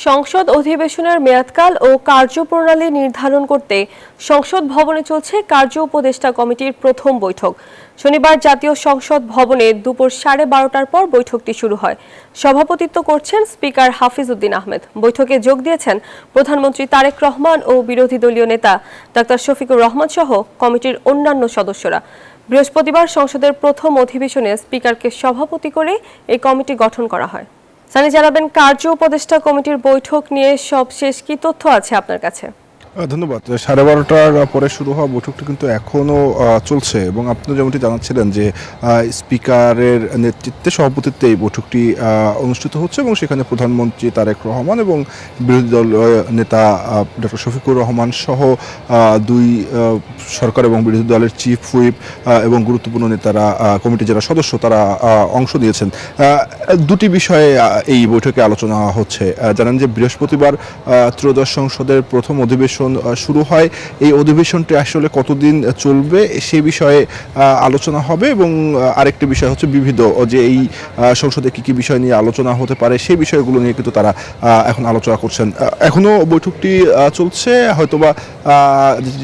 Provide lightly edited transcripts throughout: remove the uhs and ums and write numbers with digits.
সংসদ অধিবেশনের মেয়াদকাল ও কার্যপ্রণালী নির্ধারণ করতে সংসদ ভবনে চলছে কার্য উপদেষ্টা কমিটির প্রথম বৈঠক। শনিবার জাতীয় সংসদ ভবনে দুপুর 12:30টার পর বৈঠকটি শুরু হয়। সভাপতিত্ব করছেন স্পিকার হাফিজ উদ্দিন আহমেদ। বৈঠকে যোগ দিয়েছেন প্রধানমন্ত্রী তারেক রহমান ও বিরোধী দলীয় নেতা ডাক্তার শফিকুর রহমান সহ কমিটির অন্যান্য সদস্যরা। বৃহস্পতিবার সংসদের প্রথম অধিবেশনে স্পিকারকে সভাপতি করে এই কমিটি গঠন করা হয়। সানি জানাবেন, কার্য উপদেষ্টা কমিটির বৈঠক নিয়ে সবশেষ কি তথ্য আছে আপনার কাছে? ধন্যবাদ। 12:30টার পরে শুরু হওয়া বৈঠকটি কিন্তু এখনও চলছে এবং আপনি যেমনটি জানাচ্ছিলেন যে স্পিকারের নেতৃত্বে সভাপতিত্বে এই বৈঠকটি অনুষ্ঠিত হচ্ছে এবং সেখানে প্রধানমন্ত্রী তারেক রহমান এবং বিরোধী দল নেতা ডক্টর শফিকুর রহমান সহ দুই সরকার এবং বিরোধী দলের চিফ হুইপ এবং গুরুত্বপূর্ণ নেতারা, কমিটির যারা সদস্য তারা অংশ নিয়েছেন। দুটি বিষয়ে এই বৈঠকে আলোচনা হচ্ছে। জানেন যে বৃহস্পতিবার ত্রয়োদশ সংসদের প্রথম অধিবেশন শুরু হয়। এই অধিবেশনটি আসলে কতদিন চলবে সে বিষয়ে আলোচনা হবে এবং আরেকটি বিষয় হচ্ছে বিবিধ যে এই সংসদে কি কি বিষয় নিয়ে আলোচনা হতে পারে সেই বিষয়গুলো নিয়ে কিন্তু তারা এখন আলোচনা করছেন। এখনও বৈঠকটি চলছে, হয়তোবা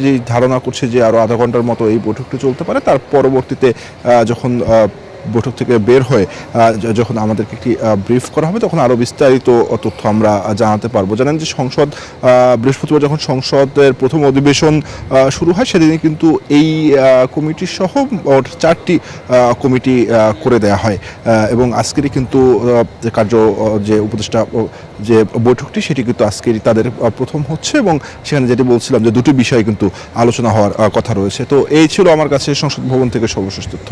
যে ধারণা করছে যে আরও আধা ঘন্টার মতো এই বৈঠকটি চলতে পারে। তার পরবর্তীতে যখন বৈঠক থেকে বের হয়ে যখন আমাদেরকে একটি ব্রিফ করা হবে তখন আরও বিস্তারিত তথ্য আমরা জানাতে পারবো। জানেন যে বৃহস্পতিবার যখন সংসদের প্রথম অধিবেশন শুরু হয় সেদিনে কিন্তু এই কমিটি সহ 4টি কমিটি করে দেয়া হয় এবং আজকেরই কিন্তু যে উপদেষ্টা যে বৈঠকটি সেটি কিন্তু আজকেরই তাদের প্রথম হচ্ছে এবং সেখানে যেটি বলছিলাম যে দুটি বিষয় কিন্তু আলোচনা হওয়ার কথা রয়েছে। তো এই ছিল আমার কাছে সংসদ ভবন থেকে সর্বশেষ তথ্য।